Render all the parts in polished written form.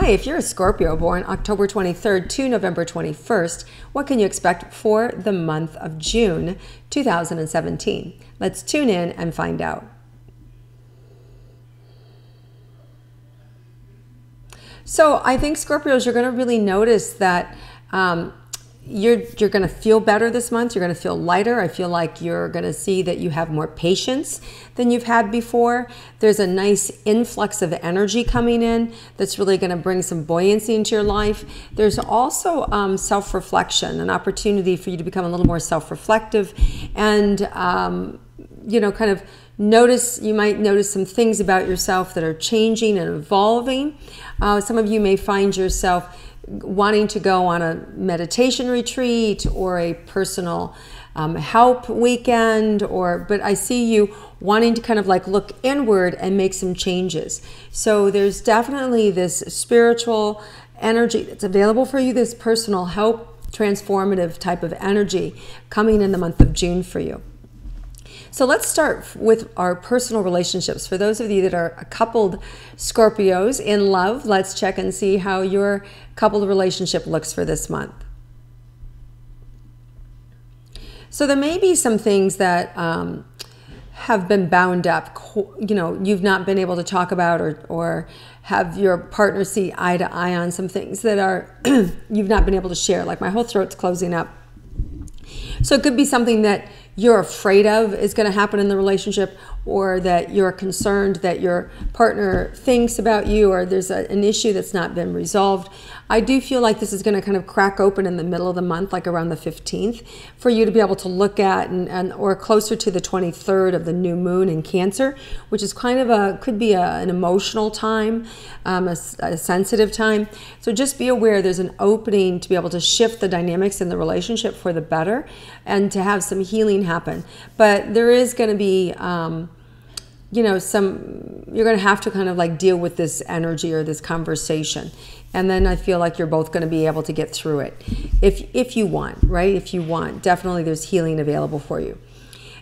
Hi, if you're a Scorpio born October 23rd to November 21st, what can you expect for the month of June 2017? Let's tune in and find out. So I think Scorpios, you're going to really notice that you're going to feel better this month. You're going to feel lighter. I feel like you're going to see that you have more patience than you've had before. There's a nice influx of energy coming in that's really going to bring some buoyancy into your life. There's also self-reflection, an opportunity for you to become a little more self-reflective and, you know, kind of you might notice some things about yourself that are changing and evolving. Some of you may find yourself wanting to go on a meditation retreat or a personal help weekend, but I see you wanting to kind of like look inward and make some changes. So there's definitely this spiritual energy that's available for you, this personal help, transformative type of energy coming in the month of June for you. So let's start with our personal relationships. For those of you that are coupled Scorpios in love, let's check and see how your coupled relationship looks for this month. So there may be some things that have been bound up, you know, you've not been able to talk about or have your partner see eye to eye on some things that are you've not been able to share. Like my whole throat's closing up. So it could be something that you're afraid of is going to happen in the relationship, or that you're concerned that your partner thinks about you, or there's an issue that's not been resolved. I do feel like this is going to kind of crack open in the middle of the month, like around the 15th, for you to be able to look at, or closer to the 23rd of the new moon in Cancer, which is kind of could be an emotional time, a sensitive time. So just be aware there's an opening to be able to shift the dynamics in the relationship for the better and to have some healing happen. But there is going to be you know, you're going to have to kind of like deal with this energy or this conversation. And then I feel like you're both going to be able to get through it if you want, right? If you want, definitely there's healing available for you.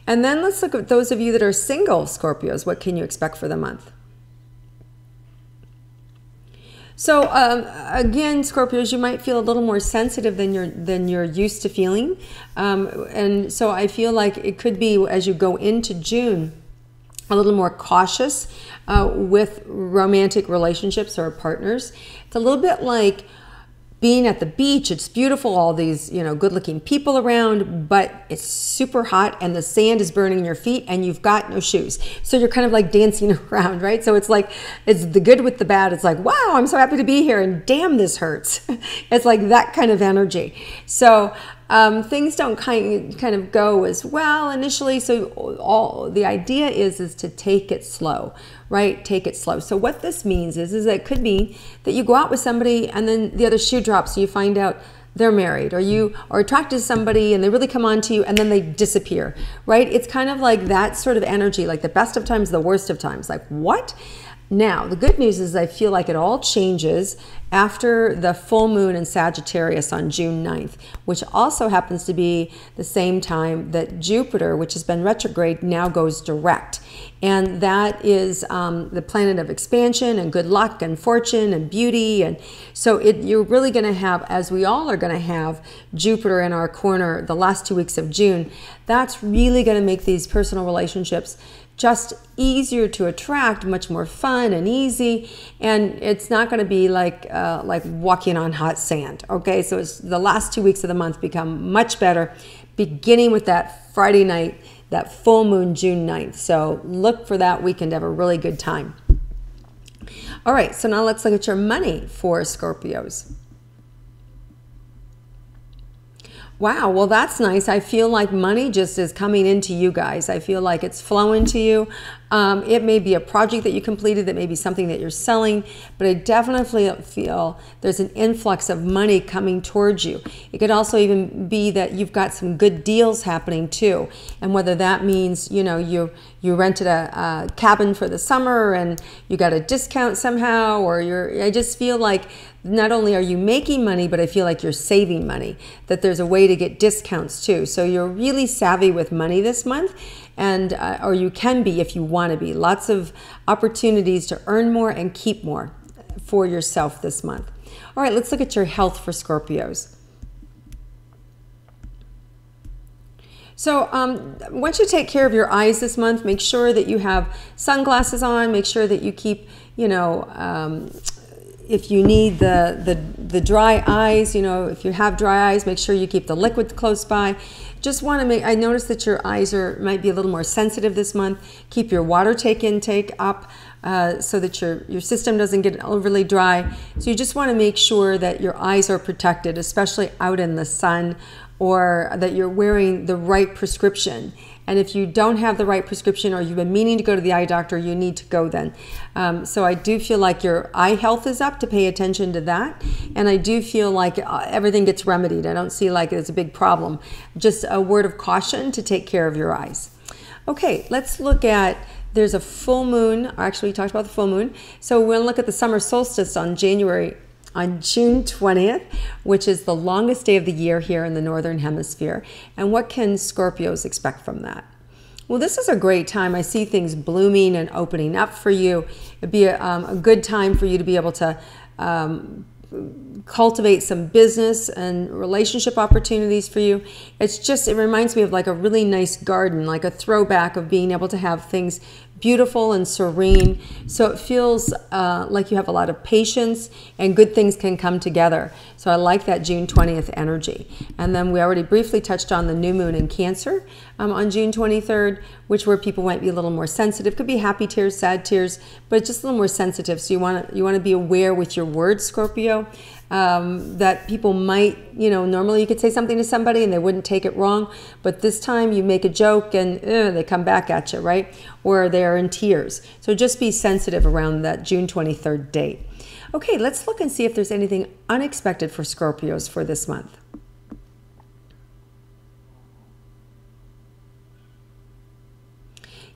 And then let's look at those of you that are single Scorpios. What can you expect for the month? So again, Scorpios, you might feel a little more sensitive than you're used to feeling. And so I feel like it could be, as you go into June, a little more cautious with romantic relationships or partners. It's a little bit like being at the beach. It's beautiful, all these, you know, good-looking people around, but it's super hot and the sand is burning your feet and you've got no shoes. So you're kind of like dancing around, right? So it's like, it's the good with the bad. It's like, wow, I'm so happy to be here, and damn, this hurts. It's like that kind of energy. So things don't kind of go as well initially. So the idea is to take it slow, right? Take it slow. So what this means is that it could be that you go out with somebody and then the other shoe drops and you find out they're married, or you are attracted to somebody and they really come on to you and then they disappear, right? It's kind of like that sort of energy, like the best of times, the worst of times. Like, what? Now, the good news is I feel like it all changes after the full moon in Sagittarius on June 9th, which also happens to be the same time that Jupiter, which has been retrograde, now goes direct. And that is the planet of expansion and good luck and fortune and beauty. And so you're really going to have, as we all are going to have, Jupiter in our corner the last 2 weeks of June. That's really going to make these personal relationships just easier to attract, much more fun and easy, and it's not going to be like walking on hot sand. Okay, so it's the last 2 weeks of the month become much better, beginning with that Friday night, that full moon, June 9th. So look for that weekend to have a really good time. All right, so now let's look at your money for Scorpios. Wow, well, that's nice. I feel like money just is coming into you guys. I feel like it's flowing to you. It may be a project that you completed, that may be something that you're selling, but I definitely feel there's an influx of money coming towards you. It could also even be that you've got some good deals happening too. And whether that means, you know, you rented a cabin for the summer and you got a discount somehow, or I just feel like not only are you making money, but I feel like you're saving money, that there's a way to get discounts too. So you're really savvy with money this month, and or you can be if you want to be. Lots of opportunities to earn more and keep more. for yourself this month. All right, let's look at your health for Scorpios. So once you take care of your eyes this month, make sure that you have sunglasses on. Make sure that you keep, if you need the dry eyes, if you have dry eyes, make sure you keep the liquid close by. Just want to I noticed that your eyes might be a little more sensitive this month. Keep your water intake up so that your system doesn't get overly dry. So you just want to make sure that your eyes are protected, especially out in the sun, or that you're wearing the right prescription. And if you don't have the right prescription, or you've been meaning to go to the eye doctor, you need to go then. So I do feel like your eye health is up, to pay attention to that. And I do feel like everything gets remedied. I don't see like it's a big problem. Just a word of caution to take care of your eyes. Okay, let's look at, there's a full moon. Actually, we talked about the full moon. So we're gonna look at the summer solstice on June 20th, which is the longest day of the year here in the Northern Hemisphere. And what can Scorpios expect from that? Well, this is a great time. I see things blooming and opening up for you. It'd be a good time for you to be able to cultivate some business and relationship opportunities for you. It reminds me of like a really nice garden, like a throwback of being able to have things beautiful and serene. So it feels like you have a lot of patience and good things can come together. So I like that June 20th energy. And then we already briefly touched on the new moon in Cancer on June 23rd, where people might be a little more sensitive. Could be happy tears, sad tears, but just a little more sensitive. So you want to be aware with your words, Scorpio, that people might, normally you could say something to somebody and they wouldn't take it wrong, but this time you make a joke and they come back at you, right? Or they're in tears. So just be sensitive around that June 23rd date. Okay, let's look and see if there's anything unexpected for Scorpios for this month.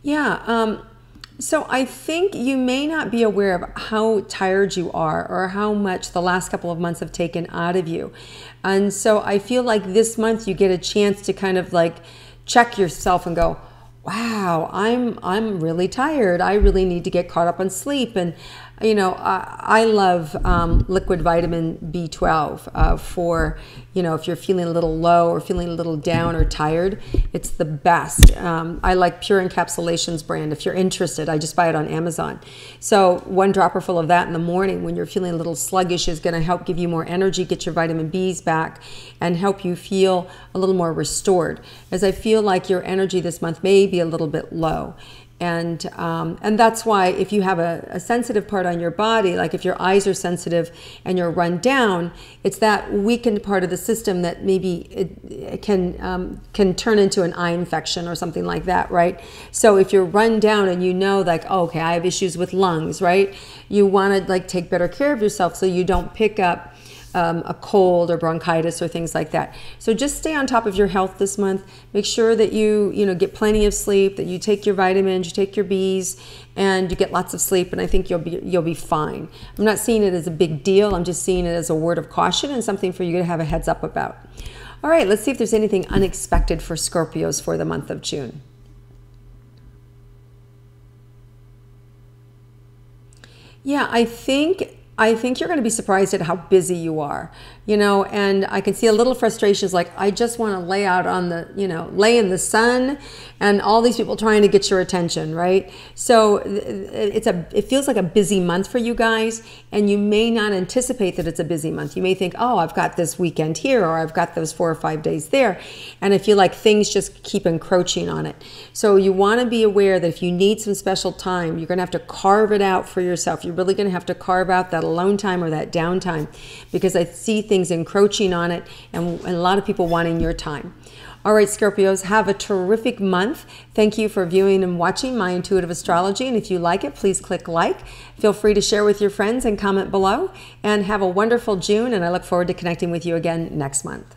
Yeah, so I think you may not be aware of how tired you are or how much the last couple of months have taken out of you. And so I feel like this month you get a chance to kind of like check yourself and go, wow, I'm really tired. I really need to get caught up on sleep. And I love liquid vitamin B12 for, if you're feeling a little low or feeling a little down or tired, it's the best. I like Pure Encapsulations brand. If you're interested, I just buy it on Amazon. So 1 dropper full of that in the morning when you're feeling a little sluggish is going to help give you more energy, get your vitamin B's back, and help you feel a little more restored. As I feel like your energy this month may be a little bit low. And that's why if you have a sensitive part on your body, like if your eyes are sensitive and you're run down, it's that weakened part of the system that maybe it can turn into an eye infection or something like that, right? So if you're run down and like, oh, okay, I have issues with lungs, right? You want to like take better care of yourself so you don't pick up a cold or bronchitis or things like that. So just stay on top of your health this month. Make sure that you get plenty of sleep, that you take your vitamins, you take your Bs, and you get lots of sleep, and I think you'll be fine. I'm not seeing it as a big deal. I'm just seeing it as a word of caution and something for you to have a heads up about. All right, let's see if there's anything unexpected for Scorpios for the month of June. Yeah, I think you're going to be surprised at how busy you are, and I can see a little frustrations, like I just want to lay out on the, lay in the sun, and all these people trying to get your attention, right? So it feels like a busy month for you guys, and you may not anticipate that it's a busy month. You may think, oh, I've got this weekend here, or I've got those 4 or 5 days there, and I feel like things just keep encroaching on it. So you want to be aware that if you need some special time, you're going to have to carve it out for yourself. You're really going to have to carve out that alone time or that downtime, because I see things encroaching on it and a lot of people wanting your time. All right, Scorpios, have a terrific month. Thank you for viewing and watching my intuitive astrology. And if you like it, please click like. Feel free to share with your friends and comment below. And have a wonderful June. And I look forward to connecting with you again next month.